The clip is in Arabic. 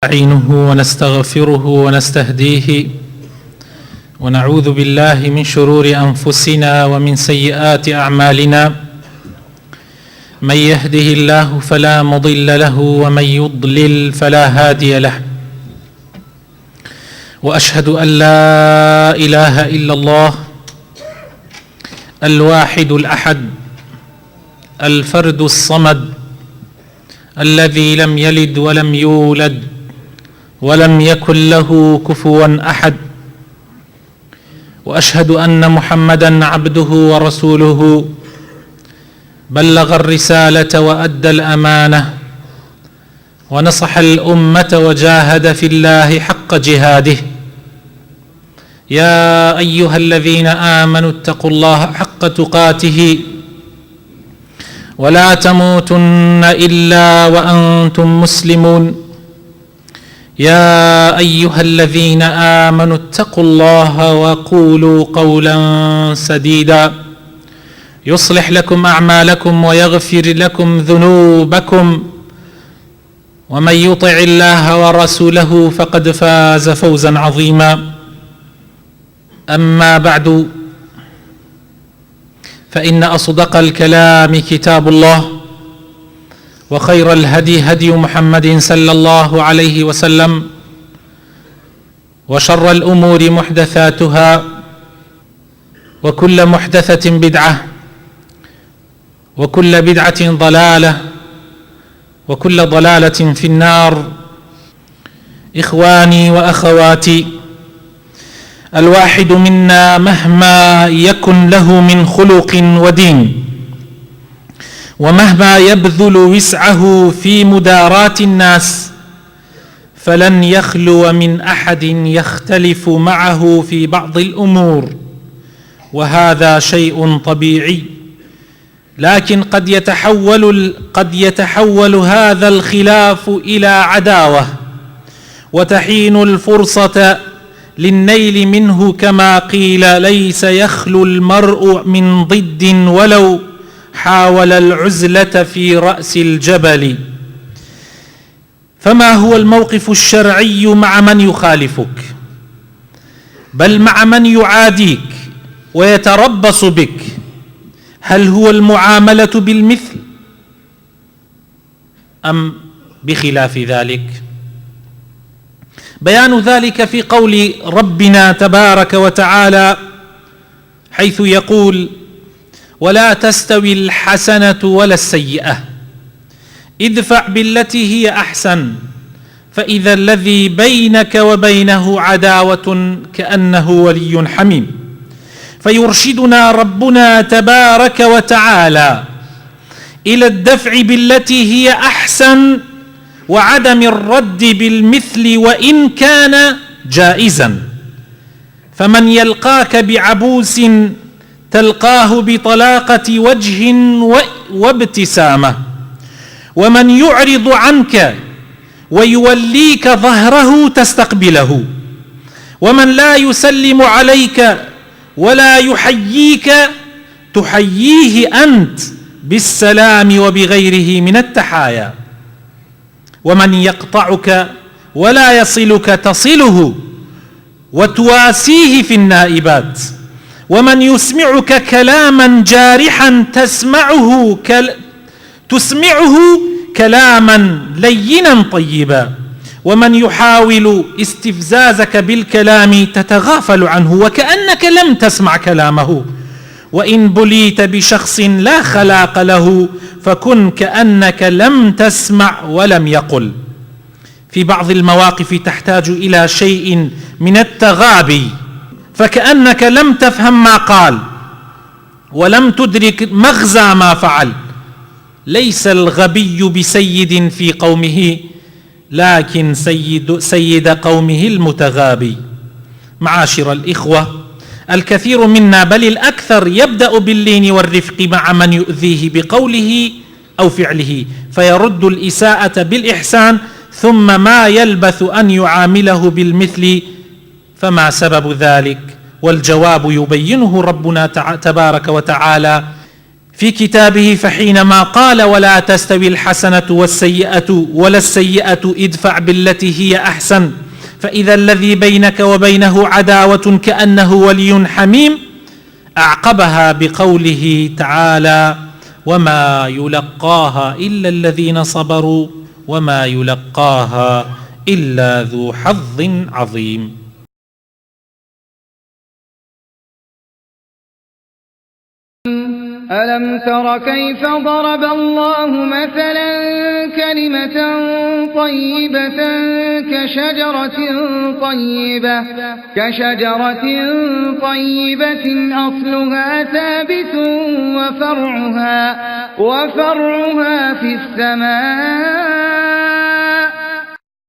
نستعينه ونستغفره ونستهديه ونعوذ بالله من شرور أنفسنا ومن سيئات أعمالنا. من يهده الله فلا مضل له ومن يضلل فلا هادي له، وأشهد أن لا إله إلا الله الواحد الأحد الفرد الصمد الذي لم يلد ولم يولد ولم يكن له كفوا أحد، وأشهد أن محمدًا عبده ورسوله بلغ الرسالة وأدى الأمانة ونصح الأمة وجاهد في الله حق جهاده. يا أيها الذين آمنوا اتقوا الله حق تقاته ولا تموتن إلا وأنتم مسلمون. يا أيها الذين آمنوا اتقوا الله وقولوا قولا سديدا يصلح لكم أعمالكم ويغفر لكم ذنوبكم، ومن يطع الله ورسوله فقد فاز فوزا عظيما. أما بعد، فإن أصدق الكلام كتاب الله، وخير الهدي هدي محمد صلى الله عليه وسلم، وشر الأمور محدثاتها، وكل محدثة بدعة، وكل بدعة ضلالة، وكل ضلالة في النار. إخواني وأخواتي، الواحد منا مهما يكن له من خلق ودين، ومهما يبذل وسعه في مداراة الناس، فلن يخلو من أحد يختلف معه في بعض الأمور، وهذا شيء طبيعي. لكن قد يتحول هذا الخلاف إلى عداوة، وتحين الفرصة للنيل منه، كما قيل: ليس يخلو المرء من ضد ولو حاول العزلة في رأس الجبل. فما هو الموقف الشرعي مع من يخالفك، بل مع من يعاديك ويتربص بك؟ هل هو المعاملة بالمثل أم بخلاف ذلك؟ بيان ذلك في قول ربنا تبارك وتعالى، حيث يقول: ولا تستوي الحسنة ولا السيئة ادفع بالتي هي أحسن فإذا الذي بينك وبينه عداوة كأنه ولي حميم. فيرشدنا ربنا تبارك وتعالى إلى الدفع بالتي هي أحسن، وعدم الرد بالمثل وإن كان جائزا. فمن يلقاك بعبوس تلقاه بطلاقة وجه وابتسامة، ومن يعرض عنك ويوليك ظهره تستقبله، ومن لا يسلم عليك ولا يحييك تحييه أنت بالسلام وبغيره من التحايا، ومن يقطعك ولا يصلك تصله وتواسيه في النائبات، ومن يسمعك كلاما جارحا تسمعه كلاما لينا طيبا، ومن يحاول استفزازك بالكلام تتغافل عنه وكأنك لم تسمع كلامه. وإن بليت بشخص لا خلاق له فكن كأنك لم تسمع ولم يقل. في بعض المواقف تحتاج إلى شيء من التغابي، فكأنك لم تفهم ما قال ولم تدرك مغزى ما فعل. ليس الغبي بسيد في قومه، لكن سيد قومه المتغابي. معاشر الإخوة، الكثير منا بل الأكثر يبدأ باللين والرفق مع من يؤذيه بقوله أو فعله، فيرد الإساءة بالإحسان، ثم ما يلبث أن يعامله بالمثل. فما سبب ذلك؟ والجواب يبينه ربنا تبارك وتعالى في كتابه، فحينما قال ولا تستوي الحسنة والسيئة ولا السيئة ادفع بالتي هي أحسن فإذا الذي بينك وبينه عداوة كأنه ولي حميم، أعقبها بقوله تعالى وما يلقاها إلا الذين صبروا وما يلقاها إلا ذو حظ عظيم. ألم تر كيف ضرب الله مثلا كلمة طيبة كشجرة طيبة أصلها ثابت وفرعها في السماء